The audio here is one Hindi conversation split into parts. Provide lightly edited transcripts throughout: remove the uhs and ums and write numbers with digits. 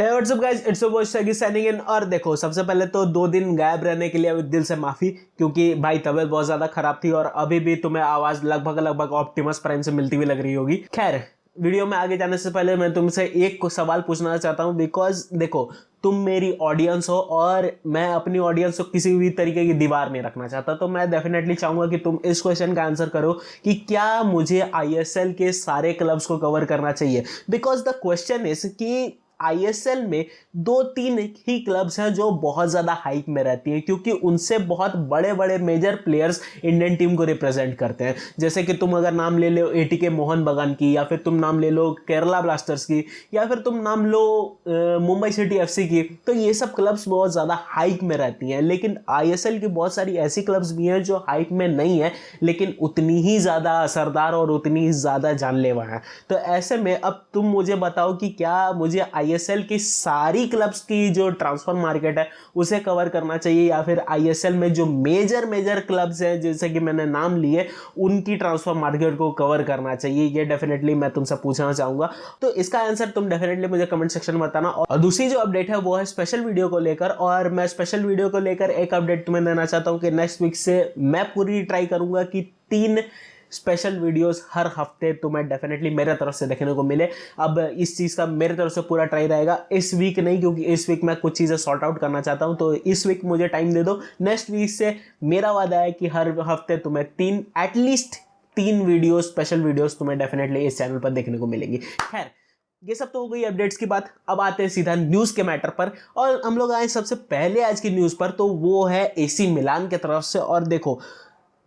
Hey what's up guys, it's your boy Shaggy signing in. और देखो, सबसे पहले तो 2 दिन गायब रहने के लिए दिल से माफी, क्योंकि भाई तबीयत बहुत ज्यादा खराब थी और अभी भी तुम्हें आवाज लगभग ऑप्टिमस प्राइम से मिलती हुई लग रही होगी। खैर, वीडियो में आगे जाने से पहले मैं तुमसे एक सवाल पूछना चाहता हूं, बिकॉज देखो, तुम मेरी ऑडियंस हो और मैं अपनी ऑडियंस को किसी भी तरीके की दीवार नहीं रखना चाहता। तो मैं डेफिनेटली चाहूंगा कि तुम इस क्वेश्चन का आंसर करो कि क्या मुझे आईएसएल के सारे क्लब्स को कवर करना चाहिए। बिकॉज द क्वेश्चन इज कि आईएसएल में 2-3 ही क्लब्स हैं जो बहुत ज्यादा हाइप में रहती है, क्योंकि उनसे बहुत बड़े बड़े मेजर प्लेयर्स इंडियन टीम को रिप्रेजेंट करते हैं। जैसे कि तुम अगर नाम ले लो एटीके मोहन बगान की, या फिर तुम नाम ले लो केरला ब्लास्टर्स की, या फिर तुम नाम लो मुंबई सिटी एफसी की, तो ये सब क्लब्स बहुत ज्यादा हाइप में रहती हैं। लेकिन आईएसएल की बहुत सारी ऐसी क्लब्स भी हैं जो हाइप में नहीं है, लेकिन उतनी ही ज्यादा असरदार और उतनी ही ज्यादा जानलेवा है। तो ऐसे में अब तुम मुझे बताओ कि क्या मुझे आईएसएल की सारी क्लब्स की जो ट्रांसफर मार्केट है उसे कवर करना चाहिए, या फिर आईएसएल में जो मेजर मेजर क्लब्स हैं जैसे कि मैंने नाम लिए उनकी ट्रांसफर मार्केट को कवर करना चाहिए। ये डेफिनेटली मैं तुमसे पूछना चाहूंगा। तो इसका आंसर तुम डेफिनेटली मुझे कमेंट सेक्शन में बताना। और दूसरी जो अपडेट है वो है स्पेशल वीडियो को लेकर, और मैं स्पेशल वीडियो को लेकर एक अपडेट तुम्हें देना चाहता हूं कि नेक्स्ट वीक से मैं पूरी ट्राई करूंगा कि 3 स्पेशल वीडियोस हर हफ्ते तुम्हें डेफिनेटली मेरे तरफ से देखने को मिले। अब इस चीज़ का मेरे तरफ से पूरा ट्राई रहेगा, इस वीक नहीं, क्योंकि इस वीक मैं कुछ चीज़ें सॉर्ट आउट करना चाहता हूं। तो इस वीक मुझे टाइम दे दो। नेक्स्ट वीक से मेरा वादा है कि हर हफ्ते तुम्हें एटलीस्ट 3 वीडियो, स्पेशल वीडियोस तुम्हें डेफिनेटली इस चैनल पर देखने को मिलेंगी। खैर, ये सब तो हो गई अपडेट्स की बात। अब आते हैं सीधा न्यूज के मैटर पर, और हम लोग आए सबसे पहले आज की न्यूज पर, तो वो है एसी मिलान की तरफ से। और देखो,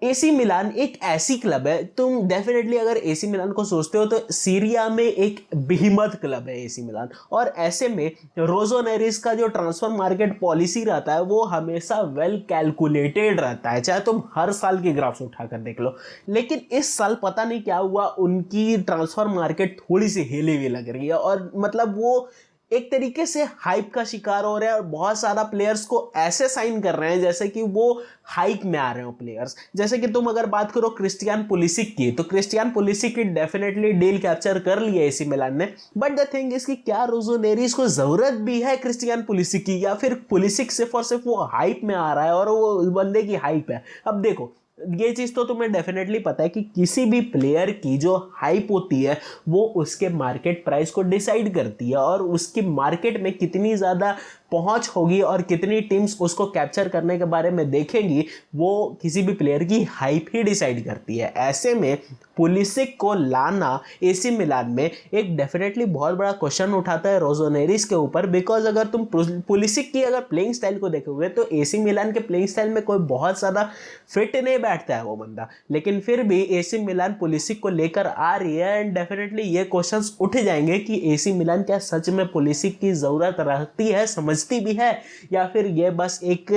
एसी मिलान एक ऐसी क्लब है, तुम डेफिनेटली अगर एसी मिलान को सोचते हो तो सीरिया में एक बेहिमत क्लब है एसी मिलान। और ऐसे में रोजोनेरिस का जो ट्रांसफर मार्केट पॉलिसी रहता है वो हमेशा वेल कैलकुलेटेड रहता है, चाहे तुम हर साल की ग्राफ्स उठाकर देख लो। लेकिन इस साल पता नहीं क्या हुआ, उनकी ट्रांसफर मार्केट थोड़ी सी हिली हुई लग रही है, और मतलब वो एक तरीके से हाइप का शिकार हो रहे हैं और बहुत सारा प्लेयर्स को ऐसे साइन कर रहे हैं जैसे कि वो हाइप में आ रहे हो प्लेयर्स। जैसे कि तुम अगर बात करो क्रिस्टियान पुलिसिक की, तो क्रिस्टियान पुलिसिक की डेफिनेटली डील कैप्चर कर ली है एसी मिलान ने। बट द थिंग इज कि क्या रोजोनेरिस को जरूरत भी है क्रिस्टियान पुलिसिक की, या फिर पुलिसिक सिर्फ और सिर्फ वो हाइप में आ रहा है और वो बंदे की हाइप है। अब देखो, ये चीज तो तुम्हें डेफिनेटली पता है कि किसी भी प्लेयर की जो हाइप होती है वो उसके मार्केट प्राइस को डिसाइड करती है, और उसकी मार्केट में कितनी ज्यादा पहुंच होगी और कितनी टीम्स उसको कैप्चर करने के बारे में देखेंगी, वो किसी भी प्लेयर की हाइप ही डिसाइड करती है। ऐसे में पुलिसिक को लाना एसी मिलान में एक डेफिनेटली बहुत बड़ा क्वेश्चन उठाता है रोजोनेरिस के ऊपर। बिकॉज अगर तुम पुलिसिक की अगर प्लेइंग स्टाइल को देखोगे तो एसी मिलान के प्लेइंग स्टाइल में कोई बहुत ज्यादा फिट नहीं बैठता है वो बंदा, लेकिन फिर भी एसी मिलान पुलिसिक को लेकर आ रही है। एंड डेफिनेटली ये क्वेश्चंस उठ जाएंगे कि एसी मिलान क्या सच में पुलिसिक की जरूरत रहती है, समझती भी है, या फिर ये बस एक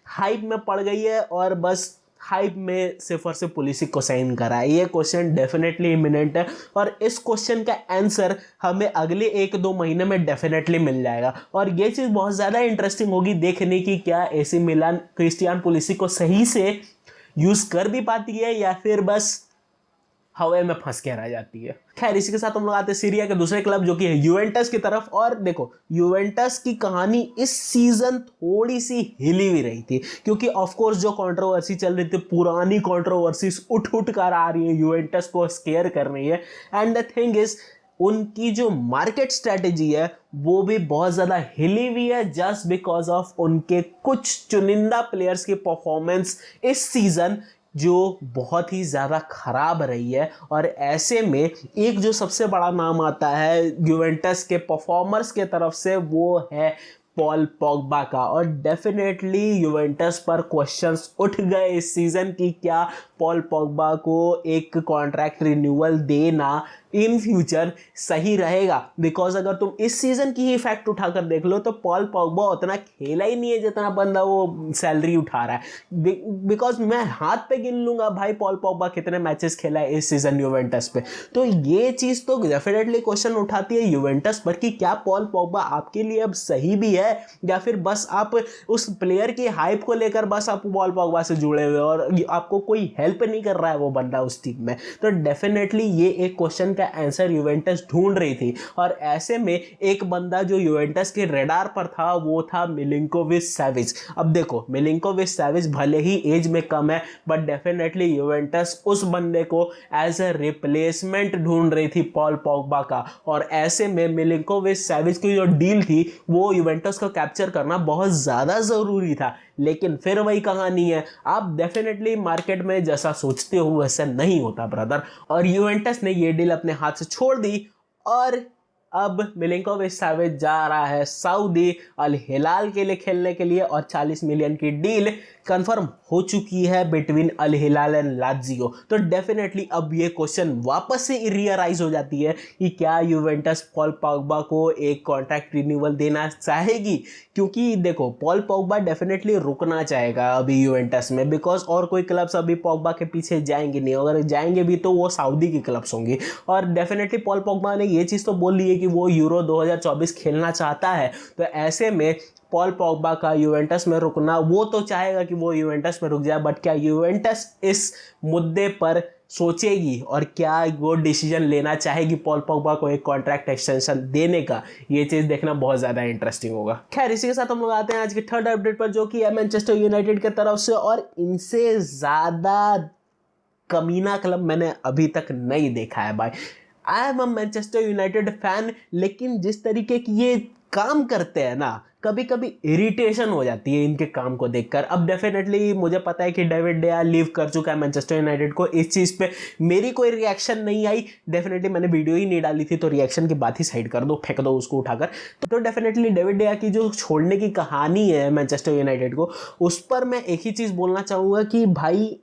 हाइप में पड़ गई है और बस हाइप में सिर्फ और सिर्फ पुलिसिक को साइन करा है। ये क्वेश्चन डेफिनेटली इमिनेंट है, और इस क्वेश्चन का आंसर हमें अगले 1-2 महीने में डेफिनेटली मिल जाएगा। और ये चीज़ बहुत ज़्यादा इंटरेस्टिंग होगी देखने की, क्या एसी मिलान क्रिस्टियान पुलिसिक को सही से यूज कर भी पाती है या फिर बस हवा में फंस के रह जाती है। खैर, इसी के साथ हम लोग आते हैं सीरिया के दूसरे क्लब जो कि है यूवेंटस की तरफ। और देखो, यूवेंटस की कहानी इस सीजन थोड़ी सी हिली हुई रही थी, क्योंकि ऑफ कोर्स जो कंट्रोवर्सी चल रही थी, पुरानी कंट्रोवर्सीज उठ उठ कर आ रही है, यूवेंटस को स्केयर कर रही है। एंड द थिंग इज, उनकी जो मार्केट स्ट्रेटेजी है वो भी बहुत ज्यादा हिली हुई है, जस्ट बिकॉज ऑफ उनके कुछ चुनिंदा प्लेयर्स की परफॉर्मेंस इस सीजन जो बहुत ही ज़्यादा खराब रही है। और ऐसे में एक जो सबसे बड़ा नाम आता है यूवेंटस के परफॉर्मर्स के तरफ से वो है पॉल पॉगबा का। और डेफिनेटली यूवेंटस पर क्वेश्चंस उठ गए इस सीजन की, क्या पॉल पॉगबा को एक कॉन्ट्रैक्ट रिन्यूअल देना इन फ्यूचर सही रहेगा। बिकॉज अगर तुम इस सीजन की ही फैक्ट उठाकर देख लो तो पॉल पॉगबा उतना खेला ही नहीं है जितना बंदा वो सैलरी उठा रहा है। बिकॉज मैं हाथ पे गिन लूंगा भाई पॉल पॉगबा कितने मैचेस खेला है इस सीजन यूवेंटस पे। तो ये चीज तो डेफिनेटली क्वेश्चन उठाती है यूवेंटस पर कि क्या पॉल पॉगबा आपके लिए अब सही भी है, है, या फिर बस आप उस प्लेयर की हाइप को लेकर बस आप पॉल पॉगबा से जुड़े हुए और आपको कोई हेल्प नहीं कर रहा है वो बंदा उस टीम में। तो डेफिनेटली ये एक क्वेश्चन का आंसर यूवेंटस ढूंढ रही थी, और ऐसे में एक बंदा जो यूवेंटस के रडार पर था वो था मिलिंकोविच सैविच। अब देखो, मिलिंकोविच सैविच भले ही एज में कम है, बट डेफिनेटली यूवेंटस उस बंदे को एज ए रिप्लेसमेंट ढूंढ रही थी पॉल पॉगबा का, और ऐसे में मिलिंकोविच सैविच की जो डील थी वो यूवेंटस को कैप्चर करना बहुत ज़्यादा ज़रूरी था। लेकिन फिर वही कहानी है, आप डेफिनेटली मार्केट में जैसा सोचते हो वैसा नहीं होता ब्रदर, और यूवेंटस ने ये डील अपने हाथ से छोड़ दी, और अब मिलिंकोविच सैविच जा रहा है सऊदी अल हिलाल के लिए खेलने के लिए, और 40 मिलियन की डील कंफर्म हो चुकी है between Al Hilal and Lazio. तो डेफिनेटली अब ये क्वेश्चन वापस से रियलाइज हो जाती है कि क्या यूवेंटस पॉल पॉगबा को एक कॉन्ट्रैक्ट रिन्यूअल देना चाहेगी, क्योंकि देखो पॉल पॉगबा डेफिनेटली रुकना चाहेगा अभी यूवेंटस में, बिकॉज और कोई क्लब्स अभी पॉगबा के पीछे जाएंगे नहीं, अगर जाएंगे भी तो वो सऊदी की क्लब्स होंगी। और डेफिनेटली पॉल पॉगबा ने ये चीज़ तो बोल ली है कि वो यूरो 2024 खेलना चाहता है, तो ऐसे में पॉल पॉगबा का यूवेंटस में रुकना, वो तो चाहेगा कि वो यूवेंटस में रुक जाए, बट क्या यूवेंटस इस मुद्दे पर सोचेगी और क्या वो डिसीजन लेना चाहेगी पॉल पॉगबा को एक कॉन्ट्रैक्ट एक्सटेंशन देने का, ये चीज़ देखना बहुत ज़्यादा इंटरेस्टिंग होगा। खैर इसी के साथ हम लोग आते हैं आज की थर्ड अपडेट पर, जो कि है मैनचेस्टर यूनाइटेड की तरफ से, और इनसे ज़्यादा कमीना क्लब मैंने अभी तक नहीं देखा है भाई। I am a Manchester United fan, लेकिन जिस तरीके की ये काम करते हैं ना, कभी कभी इरिटेशन हो जाती है इनके काम को देखकर। अब डेफिनेटली मुझे पता है कि डेविड डेया लीव कर चुका है मैनचेस्टर यूनाइटेड को, इस चीज़ पे मेरी कोई रिएक्शन नहीं आई। डेफिनेटली मैंने वीडियो ही नहीं डाली थी, तो रिएक्शन की बात ही साइड कर दो, फेंक दो उसको उठाकर। तो डेफिनेटली डेविड डेया की जो छोड़ने की कहानी है मैनचेस्टर यूनाइटेड को, उस पर मैं एक ही चीज़ बोलना चाहूँगा कि भाई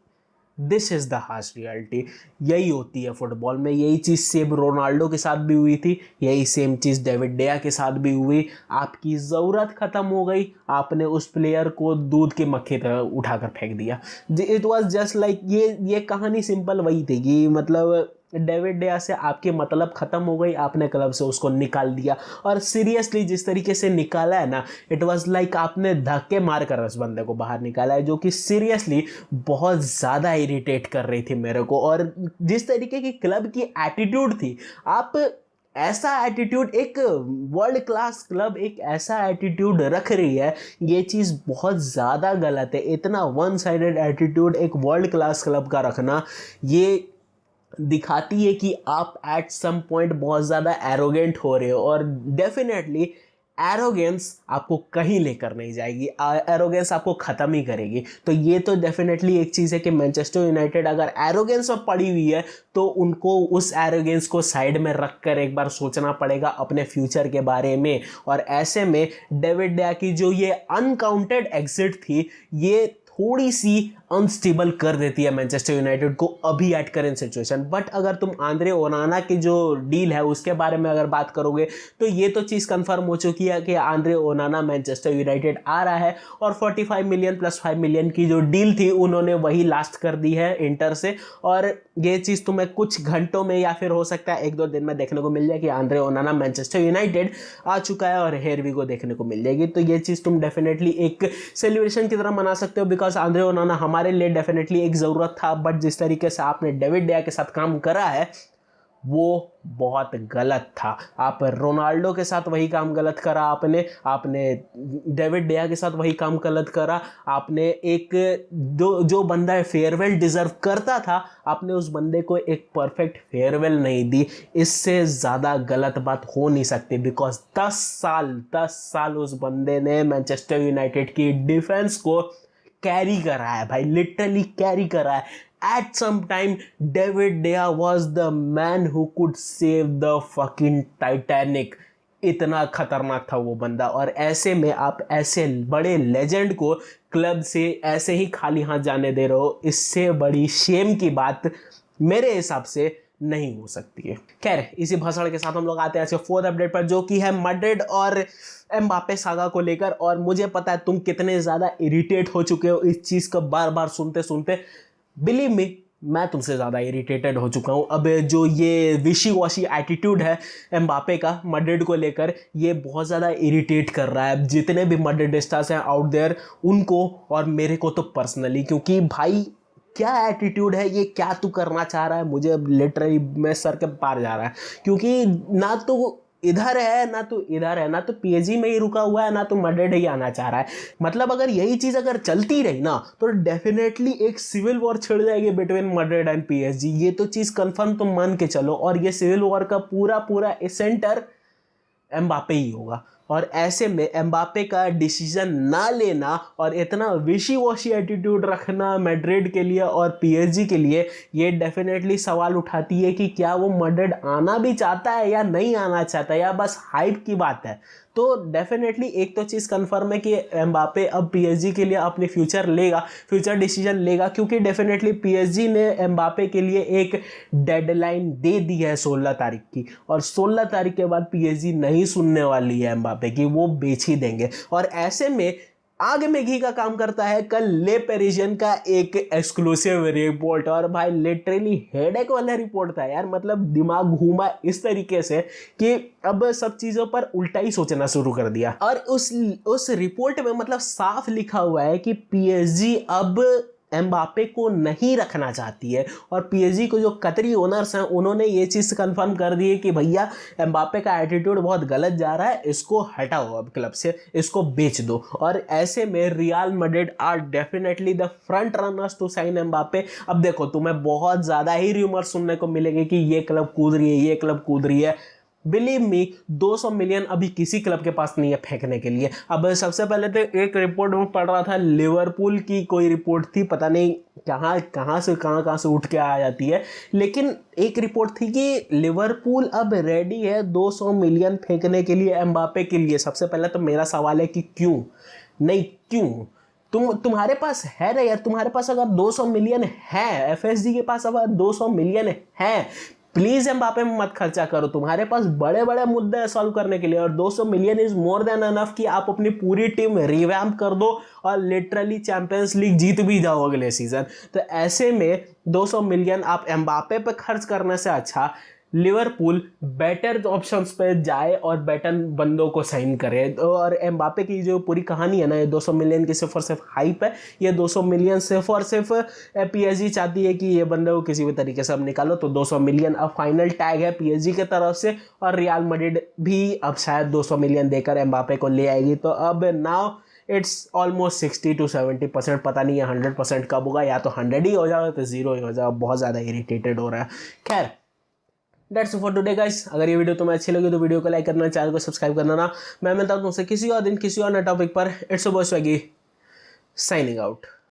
this is the harsh reality. यही होती है फुटबॉल में, यही चीज़ सेम रोनाल्डो के साथ भी हुई थी, यही सेम चीज़ डेविड डेया के साथ भी हुई। आपकी ज़रूरत ख़त्म हो गई, आपने उस प्लेयर को दूध के मक्खी तरह उठाकर फेंक दिया। इट वाज जस्ट लाइक ये कहानी सिंपल वही थी कि मतलब डेविड डेया से आपकी मतलब ख़त्म हो गई, आपने क्लब से उसको निकाल दिया, और सीरियसली जिस तरीके से निकाला है ना, इट वाज लाइक आपने धक्के मार कर उस बंदे को बाहर निकाला है, जो कि सीरियसली बहुत ज़्यादा इरिटेट कर रही थी मेरे को। और जिस तरीके की क्लब की एटीट्यूड थी, आप ऐसा एटीट्यूड, एक वर्ल्ड क्लास क्लब एक ऐसा एटीट्यूड रख रही है, ये चीज़ बहुत ज़्यादा गलत है। इतना वन साइडेड एटीट्यूड एक वर्ल्ड क्लास क्लब का रखना, ये दिखाती है कि आप एट सम पॉइंट बहुत ज़्यादा एरोगेंट हो रहे हो, और डेफिनेटली एरोगेंस आपको कहीं लेकर नहीं जाएगी, एरोगेंस आपको ख़त्म ही करेगी। तो ये तो डेफिनेटली एक चीज़ है कि मैनचेस्टर यूनाइटेड अगर एरोगेंस में पड़ी हुई है, तो उनको उस एरोगेंस को साइड में रख कर एक बार सोचना पड़ेगा अपने फ्यूचर के बारे में। और ऐसे में डेविड डेया की जो ये अनकाउंटेड एग्जिट थी, ये थोड़ी सी अनस्टेबल कर देती है मैनचेस्टर यूनाइटेड को अभी एट करेंट सिचुएशन। बट अगर तुम आंद्रे ओनाना की जो डील है उसके बारे में अगर बात करोगे, तो ये तो चीज़ कंफर्म हो चुकी है कि आंद्रे ओनाना मैनचेस्टर यूनाइटेड आ रहा है, और 45 मिलियन प्लस 5 मिलियन की जो डील थी उन्होंने वही लास्ट कर दी है इंटर से। और ये चीज़ तुम्हें कुछ घंटों में या फिर हो सकता है 1-2 दिन में देखने को मिल जाए कि आंद्रे ओनाना मैनचेस्टर यूनाइटेड आ चुका है, और हेरवी को देखने को मिल जाएगी। तो ये चीज़ तुम डेफिनेटली एक सेलिब्रेशन की तरह मना सकते हो, बिकॉज आंद्रे ओनाना हमारे लिए डेफिनेटली एक ज़रूरत था। बट जिस तरीके से आपने डेविड डेया के साथ काम करा है वो बहुत गलत था। आप रोनाल्डो के साथ वही काम गलत करा, आपने डेविड डेया के साथ वही काम गलत करा। आपने एक जो बंदा फेयरवेल डिज़र्व करता था, आपने उस बंदे को एक परफेक्ट फेयरवेल नहीं दी। इससे ज़्यादा गलत बात हो नहीं सकती, बिकॉज 10 साल उस बंदे ने मैनचेस्टर यूनाइटेड की डिफेंस को कैरी करा है भाई, लिटरली कैरी करा है। At some time, David Dea was the man who could save the fucking Titanic. इतना खतरनाक था वो बंदा, और ऐसे में आप ऐसे बड़े लेजेंड को क्लब से ऐसे ही खाली हाथ जाने दे रहे हो, इससे बड़ी शेम की बात मेरे हिसाब से नहीं हो सकती है। खैर इसी भाषण के साथ हम लोग आते हैं आज के फोर्थ अपडेट पर, जो कि है मैड्रिड और एम्बापे सागा को लेकर। और मुझे पता है तुम कितने ज़्यादा इरिटेट हो चुके हो इस चीज़ को बार बार सुनते सुनते। बिलीव मी, मैं तुमसे ज़्यादा इरिटेटेड हो चुका हूँ। अब जो ये विशी वॉशी एटीट्यूड है एम्बापे का मैड्रिड को लेकर, ये बहुत ज़्यादा इरिटेट कर रहा है जितने भी मैड्रिड स्टार्स हैं आउट देयर, उनको और मेरे को तो पर्सनली। क्योंकि भाई क्या एटीट्यूड है ये, क्या तू करना चाह रहा है, मुझे अब लिटरली मैं सर के पार जा रहा है। क्योंकि ना तो इधर है ना तो इधर है, ना तो पीएसजी में ही रुका हुआ है ना तो मैड्रिड ही आना चाह रहा है। मतलब अगर यही चीज़ अगर चलती रही ना तो डेफिनेटली एक सिविल वॉर छिड़ जाएगी बिटवीन मैड्रिड एंड पीएसजी। ये तो चीज़ कंफर्म तुम मान के चलो। और ये सिविल वॉर का पूरा पूरा सेंटर एम्बापे ही होगा। और ऐसे में एम्बापे का डिसीजन ना लेना और इतना विशी वॉशी एटीट्यूड रखना मैड्रिड के लिए और पीएसजी के लिए, ये डेफिनेटली सवाल उठाती है कि क्या वो मैड्रिड आना भी चाहता है या नहीं आना चाहता है, या बस हाइप की बात है। तो डेफिनेटली एक तो चीज़ कंफर्म है कि एम्बापे अब पीएसजी के लिए अपनी फ्यूचर डिसीजन लेगा। क्योंकि डेफिनेटली पीएसजी ने एम्बापे के लिए एक डेडलाइन दे दी है 16 तारीख की, और 16 तारीख के बाद पीएसजी नहीं सुनने वाली है एम्बापे की, वो बेच ही देंगे। और ऐसे में आग में घी का काम करता है कल ले पेरिजियन का एक एक्सक्लूसिव रिपोर्ट। और भाई लिटरली हेडेक वाला रिपोर्ट था यार। मतलब दिमाग घूमा इस तरीके से कि अब सब चीज़ों पर उल्टा ही सोचना शुरू कर दिया। और उस रिपोर्ट में मतलब साफ लिखा हुआ है कि पीएसजी अब एम्बापे को नहीं रखना चाहती है। और पीएसजी को जो कतरी ओनर्स हैं उन्होंने ये चीज़ कंफर्म कर दी है कि भैया एम्बापे का एटीट्यूड बहुत गलत जा रहा है, इसको हटाओ अब क्लब से, इसको बेच दो। और ऐसे में Real Madrid are definitely the front runners to sign Mbappe. अब देखो तुम्हें बहुत ज़्यादा ही र्यूमर सुनने को मिलेंगे कि ये क्लब कूद रही है, ये क्लब कूद रही है। बिलीव मी 200 मिलियन अभी किसी क्लब के पास नहीं है फेंकने के लिए। अब सबसे पहले तो एक रिपोर्ट में पढ़ रहा था, लिवरपूल की कोई रिपोर्ट थी, पता नहीं कहाँ से उठ के आ जाती है, लेकिन एक रिपोर्ट थी कि लिवरपूल अब रेडी है 200 मिलियन फेंकने के लिए एम्बापे के लिए। सबसे पहले तो मेरा सवाल है कि क्यों नहीं, क्यों तुम्हारे पास है ना यार, तुम्हारे पास अगर 200 मिलियन है, एफएसजी के पास अगर 200 मिलियन है, प्लीज एम्बापे में मत खर्चा करो। तुम्हारे पास बड़े बड़े मुद्दे सॉल्व करने के लिए, और 200 million is more than enough कि आप अपनी पूरी टीम रिवैम्प कर दो और लिटरली चैंपियंस लीग जीत भी जाओ अगले सीजन। तो ऐसे में 200 मिलियन आप एम्बापे पे खर्च करने से अच्छा लिवरपूल बेटर ऑप्शंस पे जाए और बेटर बंदों को साइन करे। और एम्बापे की जो पूरी कहानी है ना, ये 200 मिलियन की सिर्फ और सिर्फ हाइप है। ये 200 मिलियन सिर्फ और सिर्फ पीएसजी चाहती है कि ये बंदे को किसी भी तरीके से अब निकालो। तो 200 मिलियन अब फाइनल टैग है पीएसजी की तरफ से, और रियल मैड्रिड भी अब शायद 200 मिलियन देकर एम्बापे को ले आएगी। तो अब नाउ इट्स ऑलमोस्ट 60 to 70%, पता नहीं है 100% कब होगा, या तो 100 ही हो जाएगा तो 0 ही हो जाएगा। बहुत ज़्यादा इरिटेटेड हो रहा है। खैर दैट्स फॉर टुडे गाइस। अगर ये वीडियो तुम्हें अच्छी लगी तो वीडियो को लाइक करना, चैनल को सब्सक्राइब करना ना। मैं मिलता हूँ तुमसे किसी और दिन किसी और नए टॉपिक पर। It's a boy Swiggy signing out.